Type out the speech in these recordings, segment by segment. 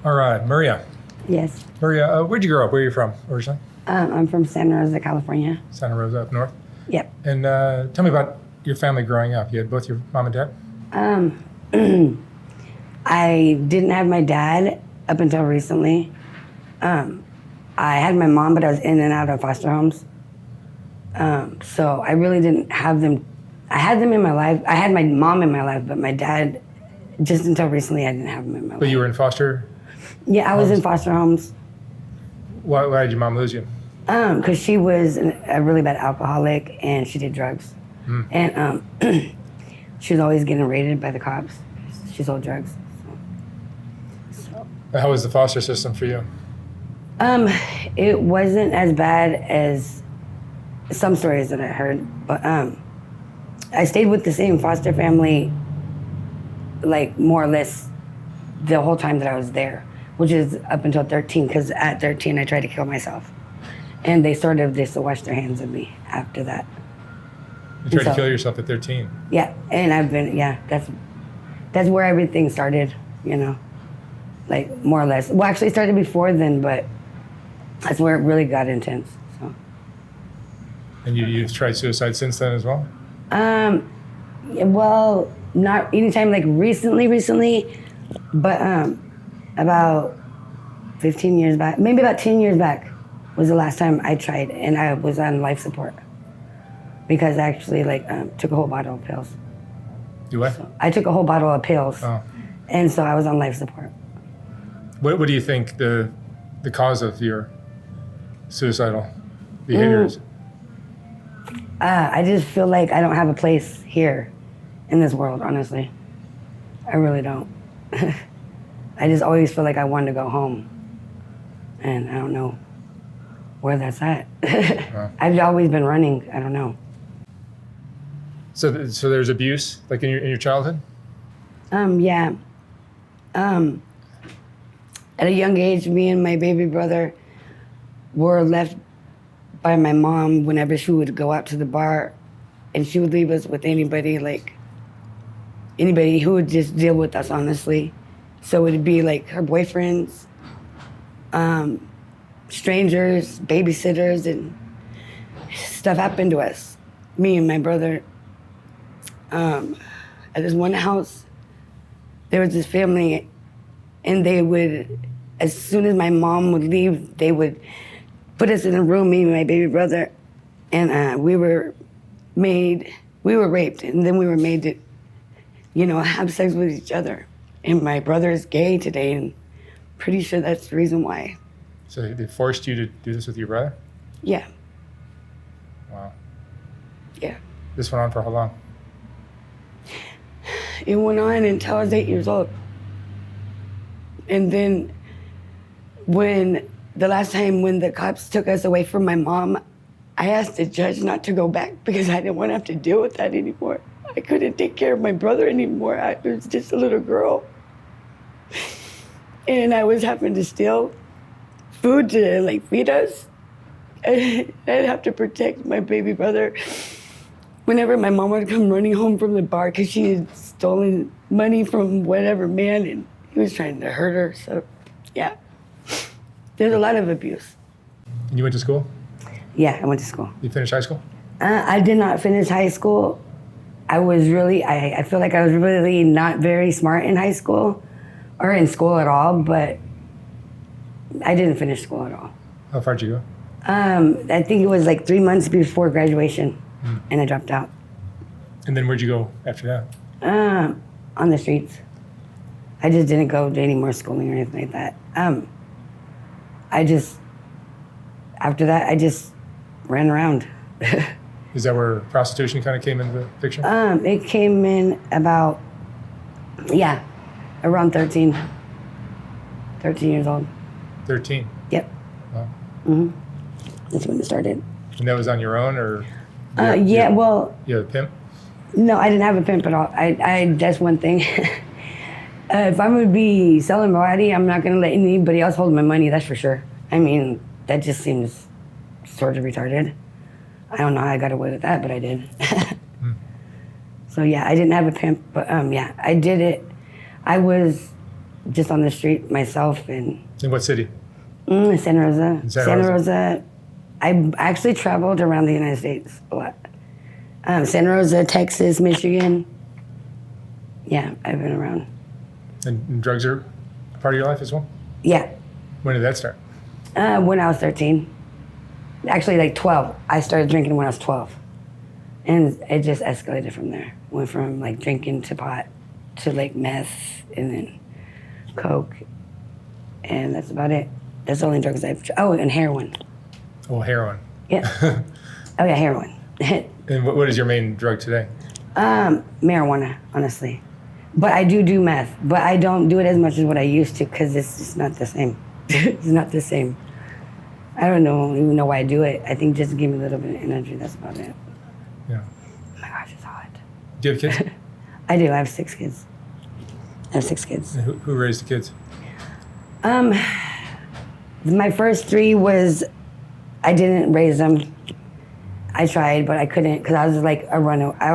All right, Maria. Yes. Maria, where'd you grow up? Where are you from originally? I'm from Santa Rosa, California. Santa Rosa up north. Yep. And tell me about your family growing up. You had both your mom and dad? I didn't have my dad up until recently. I had my mom, but I was in and out of foster homes. So I really didn't have them. I had them in my life. I had my mom in my life, but my dad, just until recently, I didn't have him in my life. But you were in foster? Yeah, I was in foster homes. Why did your mom lose you? Because she was a really bad alcoholic and she did drugs. And she was always getting raided by the cops. She sold drugs. So. How was the foster system for you? It wasn't as bad as some stories that I heard, but I stayed with the same foster family, like more or less the whole time that I was there, which is up until 13, because at 13 I tried to kill myself. And they sort of just washed their hands of me after that. You tried to kill yourself at 13? Yeah, and I've been, that's where everything started, you know, like more or less. Well, actually it started before then, but that's where it really got intense, so. And you've tried suicide since then as well? Well, not anytime like recently, but about 15 years back, maybe about 10 years back was the last time I tried, and I was on life support because I actually took a whole bottle of pills. You what? So I took a whole bottle of pills, and so I was on life support. What do you think the cause of your suicidal behaviors? I just feel like I don't have a place here in this world, honestly. I really don't. I just always feel like I want to go home, and I don't know where that's at. I've always been running. I don't know. So there's abuse, like in your childhood? Yeah. At a young age, me and my baby brother were left by my mom whenever she would go out to the bar, and she would leave us with anybody who would just deal with us, honestly. So it'd be like her boyfriends, strangers, babysitters, and stuff happened to us. Me and my brother. At this one house, there was this family, and they would, as soon as my mom would leave, they would put us in a room, me and my baby brother, and we were raped, and then we were made to, have sex with each other. And my brother is gay today, and pretty sure that's the reason why. So they forced you to do this with your brother? Yeah. Wow. Yeah. This went on for how long? It went on until I was 8 years old. And then the last time when the cops took us away from my mom, I asked the judge not to go back because I didn't want to have to deal with that anymore. I couldn't take care of my brother anymore. I was just a little girl. And I was having to steal food to feed us. I'd have to protect my baby brother whenever my mom would come running home from the bar because she had stolen money from whatever man and he was trying to hurt her. So, yeah. There's a lot of abuse. And you went to school? Yeah, I went to school. You finished high school? I did not finish high school. I feel like I was really not very smart in high school or in school at all, but I didn't finish school at all. How far did you go? I think it was 3 months before graduation, and I dropped out. And then where'd you go after that? On the streets. I just didn't go to any more schooling or anything like that. After that, I just ran around. Is that where prostitution kind of came into the picture? It came in about, around 13 years old. 13? Yep. Wow. Mm-hmm. That's when it started. And that was on your own, or? Well. You had a pimp? No, I didn't have a pimp at all. That's one thing. If I'm gonna be selling variety, I'm not gonna let anybody else hold my money, that's for sure. I mean, that just seems sort of retarded. I don't know how I got away with that, but I did. So yeah, I didn't have a pimp, but I did it. I was just on the street myself. And In what city? Santa Rosa. In Santa Rosa. I actually traveled around the United States a lot. Santa Rosa, Texas, Michigan. Yeah, I've been around. And drugs are a part of your life as well? Yeah. When did that start? When I was 13. Actually, like 12. I started drinking when I was 12. And it just escalated from there. Went from like drinking to pot to like meth and then coke. And that's about it. That's the only drugs oh, and heroin. Oh, heroin. Yeah. Oh yeah, heroin. And what is your main drug today? Marijuana, honestly. But I do meth. But I don't do it as much as what I used to because it's just not the same. It's not the same. I don't even know why I do it. I think just to give me a little bit of energy, that's about it. Yeah. Oh my gosh, it's hot. Do you have kids? I do. I have 6 kids. And who raised the kids? My first 3 was, I didn't raise them. I tried, but I couldn't because I was like I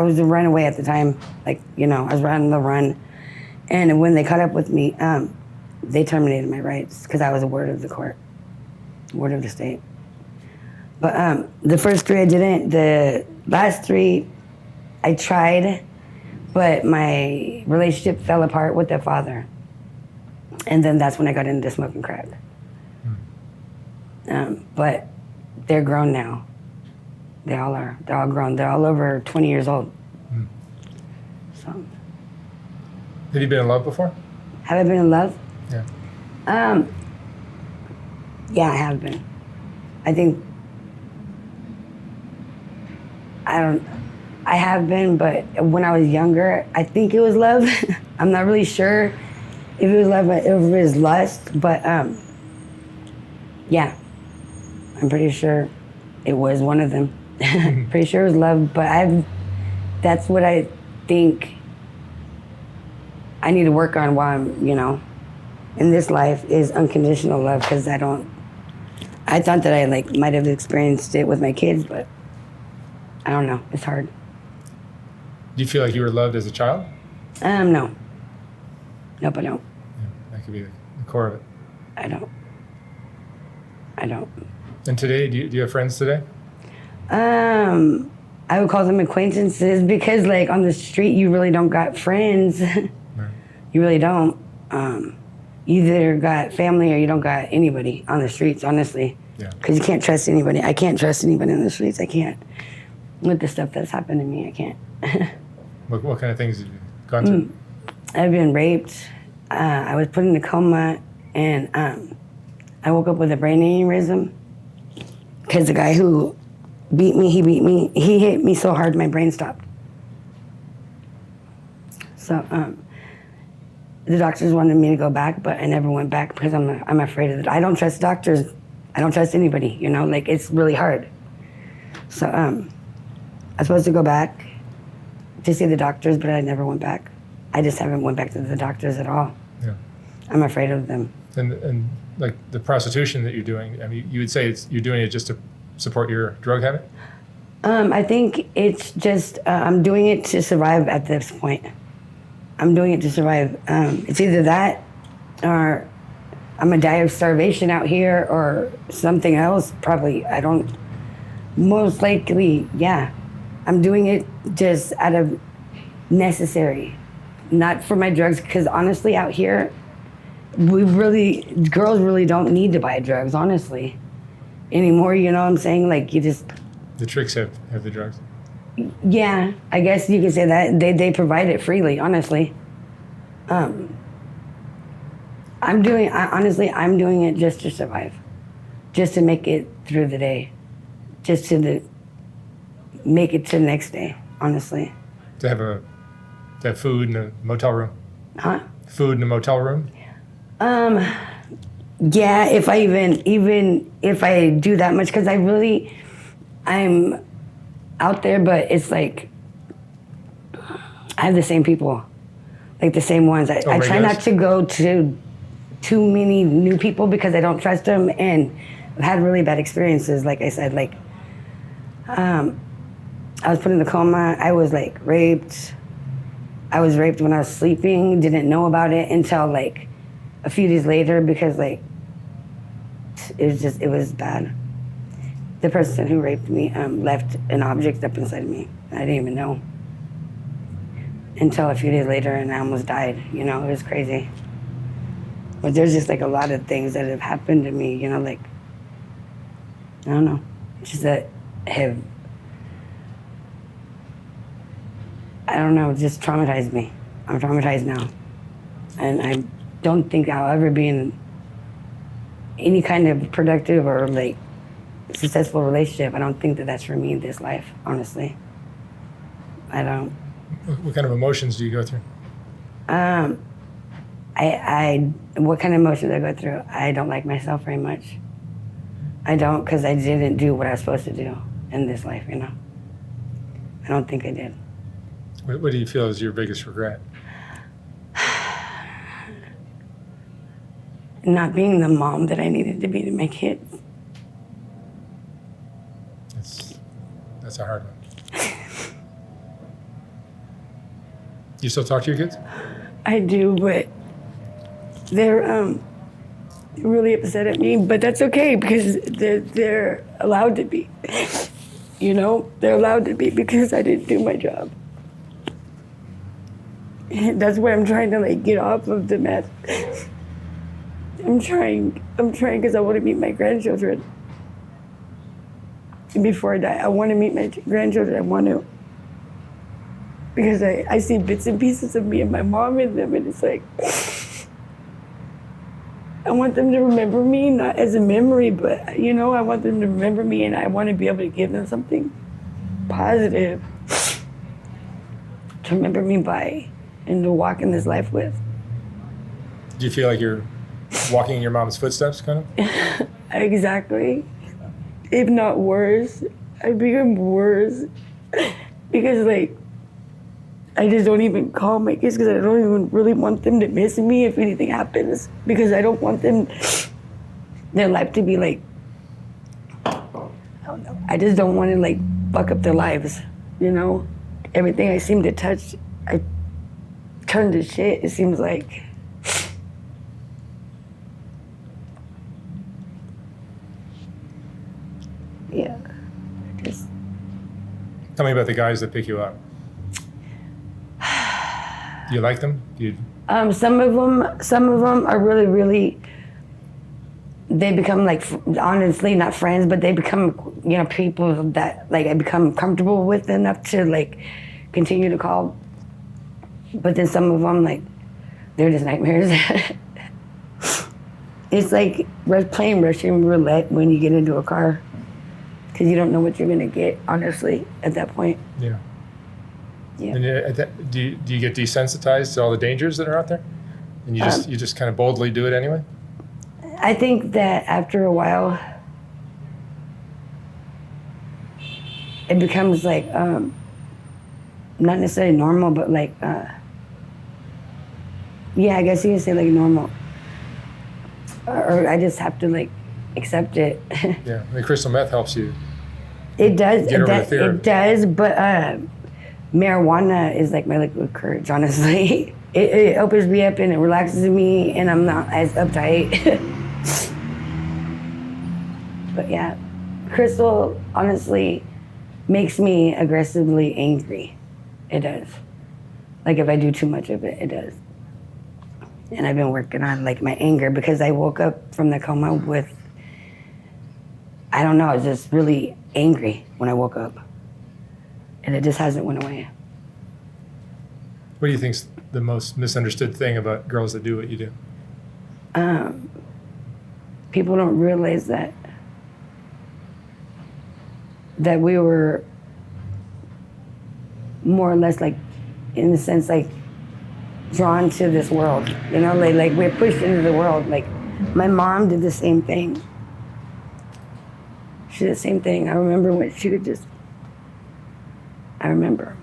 was a runaway at the time. Like, I was running the run. And when they caught up with me, they terminated my rights because I was a ward of the court, ward of the state. But the first 3 I didn't. The last 3 I tried, but my relationship fell apart with their father. And then that's when I got into smoking crack. But they're grown now. They all are. They're all grown. They're all over 20 years old. So. Have you been in love before? Have I been in love? Yeah. Yeah, I have been. I think, I have been, but when I was younger, I think it was love. I'm not really sure if it was love, if it was lust, but yeah, I'm pretty sure it was one of them. Pretty sure it was love, but that's what I think I need to work on while I'm, in this life is unconditional love, because I thought that I might have experienced it with my kids, but I don't know, it's hard. Do you feel like you were loved as a child? No. Nope, I don't. Yeah, that could be the core of it. I don't. And today, do you have friends today? I would call them acquaintances because on the street, you really don't got friends. Right. You really don't. You either got family or you don't got anybody on the streets, honestly. Yeah. Because you can't trust anybody. I can't trust anybody on the streets. I can't. With the stuff that's happened to me, I can't. What kind of things have you gone through? I've been raped. I was put in a coma, and I woke up with a brain aneurysm because the guy who beat me, he hit me so hard my brain stopped. So the doctors wanted me to go back, but I never went back because I'm afraid of it. I don't trust doctors. I don't trust anybody, it's really hard. So I was supposed to go back to see the doctors, but I never went back. I just haven't went back to the doctors at all. Yeah. I'm afraid of them. And the prostitution that you're doing, I mean, you would say you're doing it just to support your drug habit? I think it's just, I'm doing it to survive at this point. I'm doing it to survive. It's either that or I'm gonna die of starvation out here or something else, probably. Most likely, yeah. I'm doing it just out of necessary, not for my drugs, because honestly out here, girls really don't need to buy drugs, honestly, anymore, you know what I'm saying? You just... The tricks have the drugs. Yeah, I guess you could say that. They provide it freely, honestly. I'm doing it just to survive, just to make it through the day, just to make it to the next day, honestly. To have food in a motel room? Huh? Food in a motel room? Yeah, if I even if I do that much, because I'm out there, but it's I have the same people, the same ones. I try not to go to too many new people because I don't trust them, and I've had really bad experiences. Like I said, I was put in a coma. I was raped. I was raped when I was sleeping. Didn't know about it until a few days later because like it was bad. The person who raped me left an object up inside me. I didn't even know until a few days later, and I almost died. You know, it was crazy. But there's just like a lot of things that have happened to me. You know, like I don't know, just that have just traumatized me. I'm traumatized now, and I don't think I'll ever be in any kind of productive or like successful relationship. I don't think that that's for me in this life, honestly. I don't. What kind of emotions do you go through? What kind of emotions I go through? I don't like myself very much. I don't, because I didn't do what I was supposed to do in this life, you know. I don't think I did. What do you feel is your biggest regret? Not being the mom that I needed to be to my kids. That's a hard one. You still talk to your kids? I do, but they're really upset at me. But that's okay because they're allowed to be. You know, they're allowed to be because I didn't do my job. And that's why I'm trying to like get off of the mess. I'm trying because I want to meet my grandchildren. Before I die, I want to meet my grandchildren. I want to. Because I see bits and pieces of me and my mom in them, and it's like, I want them to remember me, not as a memory, but, you know, I want them to remember me, and I want to be able to give them something positive to remember me by and to walk in this life with. Do you feel like you're walking in your mom's footsteps, kind of? Exactly. If not worse. I become worse. Because, like, I just don't even call my kids because I don't even really want them to miss me if anything happens. Because I don't want them, their life to be like, I don't know. I just don't want to, like, fuck up their lives, you know? Everything I seem to touch, I turn to shit, it seems like. Yeah, just. Tell me about the guys that pick you up. Do you like them? Some of them are really, really. They become like, honestly, not friends, but they become, you know, people that like I become comfortable with enough to like continue to call. But then some of them, like, they're just nightmares. It's like playing Russian roulette when you get into a car, because you don't know what you're gonna get, honestly, at that point. Yeah. Yeah. And do you get desensitized to all the dangers that are out there, and you just kind of boldly do it anyway? I think that after a while, it becomes like not necessarily normal, but like yeah, I guess you can say like normal, or I just have to like accept it. Yeah, the crystal meth helps you. It does. Get over the fear. It does, but marijuana is like my liquid courage, honestly. It opens me up and it relaxes me, and I'm not as uptight. But yeah, crystal honestly makes me aggressively angry. It does. Like if I do too much of it, it does. And I've been working on like my anger because I woke up from the coma with, I don't know, I was just really angry when I woke up. And it just hasn't went away. What do you think's the most misunderstood thing about girls that do what you do? People don't realize that we were more or less like, in a sense, like drawn to this world. You know, like we're pushed into the world. Like my mom did the same thing. She did the same thing. I remember when she could just. I remember.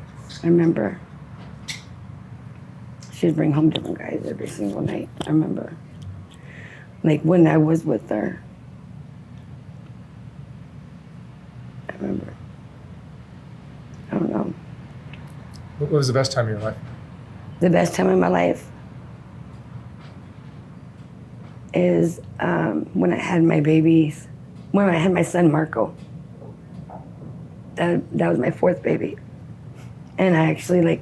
She'd bring home different guys every single night. I remember. Like when I was with her. I remember. I don't know. What was the best time of your life? The best time in my life? is when I had my babies, when I had my son Marco. That was my fourth baby. And I actually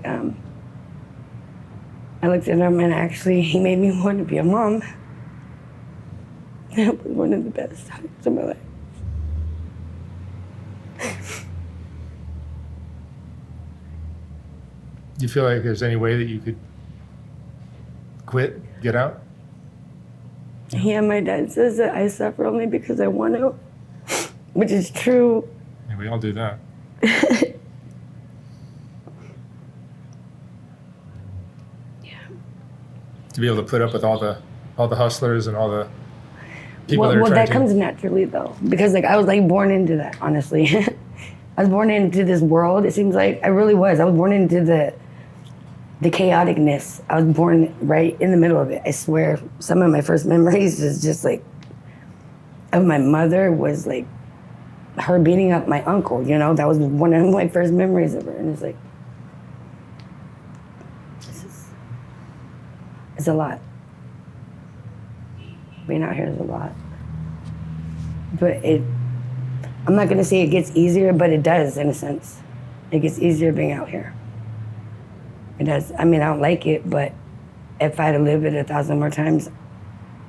I looked at him and actually he made me want to be a mom. That was one of the best times of my life. Do you feel like there's any way that you could quit, get out? Yeah, my dad says that I suffer only because I want to, which is true. Yeah, we all do that. Yeah. To be able to put up with all the hustlers and all the people that are Well, trying that comes naturally though, because I was born into that. Honestly, I was born into this world. It seems like I really was. I was born into the chaoticness. I was born right in the middle of it. I swear, some of my first memories is just of my mother was her beating up my uncle. That was one of my first memories of her, and it's it's a lot. Being out here is a lot. But I'm not gonna say it gets easier, but it does in a sense. It gets easier being out here. It does. I mean, I don't like it, but if I had to live it 1,000 more times,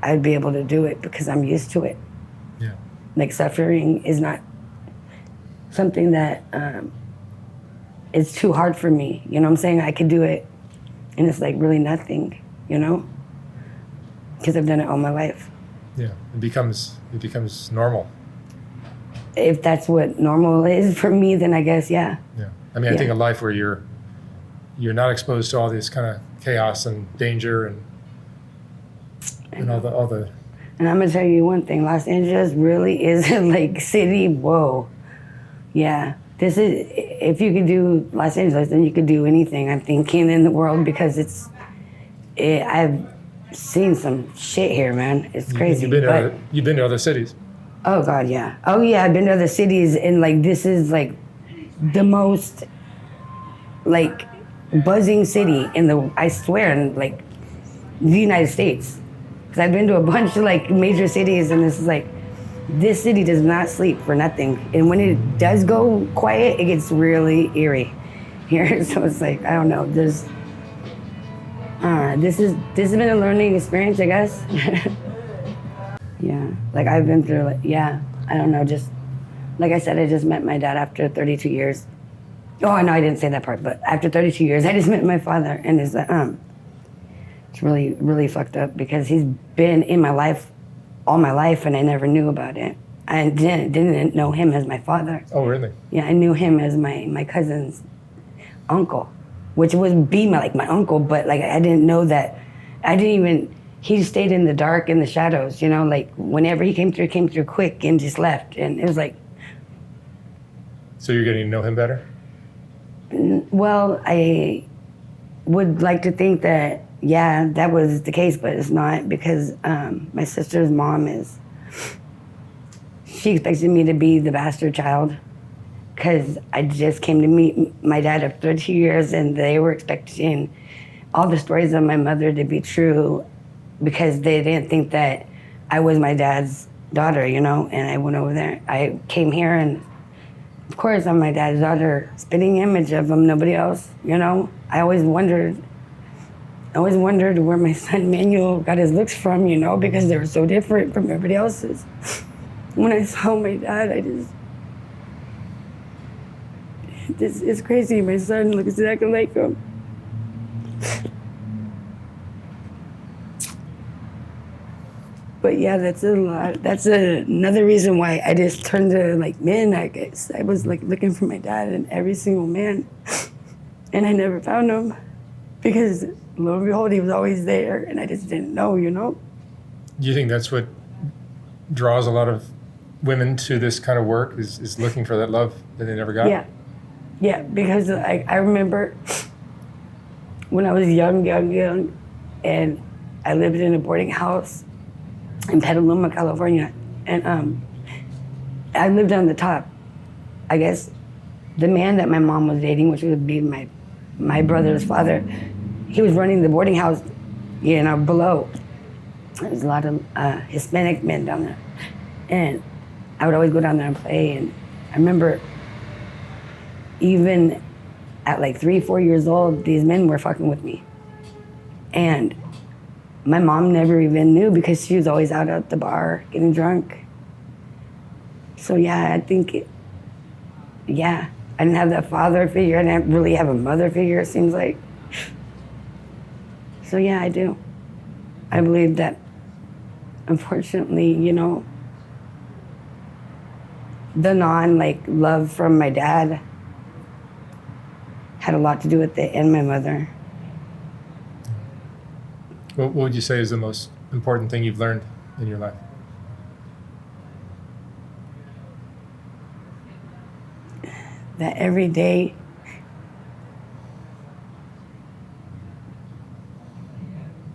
I'd be able to do it because I'm used to it. Yeah. Suffering is not something that is too hard for me. You know what I'm saying? I could do it, and it's really nothing, because I've done it all my life. Yeah, it becomes normal. If that's what normal is for me, then I guess, yeah. Yeah. I mean, I think a life where you're not exposed to all this kind of chaos and danger and all the. And I'm gonna tell you one thing: Los Angeles really is city. Whoa, yeah. This is if you could do Los Angeles, then you could do anything. I'm thinking in the world because I've seen some shit here, man. It's crazy. You've been to other cities. Oh God, yeah. Oh yeah, I've been to other cities, and this is the most buzzing city I swear, in the United States. Because I've been to a bunch of major cities, and this city does not sleep for nothing. And when it does go quiet, it gets really eerie here. So it's I don't know. This has been a learning experience, I guess. Yeah, I've been through I don't know, just like I said, I just met my dad after 32 years. Oh, no, I didn't say that part, but after 32 years, I just met my father, and it's really, really fucked up because he's been in my life all my life, and I never knew about it. I didn't know him as my father. Oh, really? Yeah, I knew him as my cousin's uncle, which would be my uncle, but I didn't know that. He stayed in the dark, in the shadows, whenever he came through quick and just left, and it was So you're getting to know him better? Well, I would like to think that, yeah, that was the case, but it's not because my sister's mom she expected me to be the bastard child because I just came to meet my dad after 32 years, and they were expecting all the stories of my mother to be true because they didn't think that I was my dad's daughter, and I went over there. I came here, and of course I'm my dad's daughter, spitting image of him, nobody else, I always wondered where my son Manuel got his looks from, because they were so different from everybody else's. When I saw my dad, it's crazy. My son looks exactly like him. But yeah, that's a lot. That's another reason why I just turned to men, I guess. I was looking for my dad in every single man, and I never found him because lo and behold, he was always there, and I just didn't know, Do you think that's what draws a lot of women to this kind of work, is looking for that love that they never got? Yeah, because I remember when I was young, and I lived in a boarding house in Petaluma, California, and I lived on the top. I guess the man that my mom was dating, which would be my brother's father, he was running the boarding house, below. There's a lot of Hispanic men down there. And I would always go down there and play. And I remember even at like 3, 4 years old, these men were fucking with me. And my mom never even knew because she was always out at the bar getting drunk. So yeah, I think, I didn't have that father figure. I didn't really have a mother figure, it seems like. So yeah, I do. I believe that, unfortunately, you know, the love from my dad had a lot to do with it, and my mother. What would you say is the most important thing you've learned in your life? That every day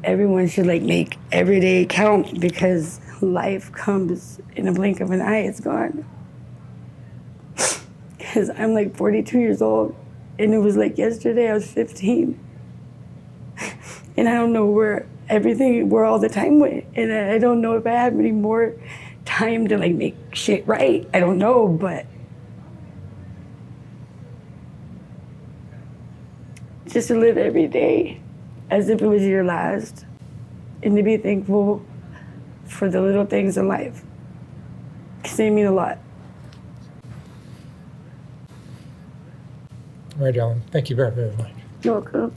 everyone should make every day count, because life comes in a blink of an eye. It's gone. Because I'm 42 years old, and it was yesterday I was 15. And I don't know where all the time went. And I don't know if I have any more time to make shit right. I don't know, but just to live every day as if it was your last, and to be thankful for the little things in life, because they mean a lot. All right, Ellen. Thank you very, very much. You're welcome.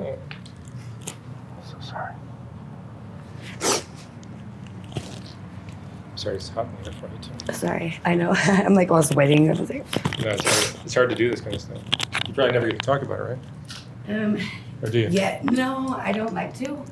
Oh. So sorry. Sorry, it's hot in here for you too. Sorry, I know. I'm all sweating. I was Yeah, it's hard to do this kind of stuff. You probably never get to talk about it, right? Or do you? Yeah, no, I don't like to.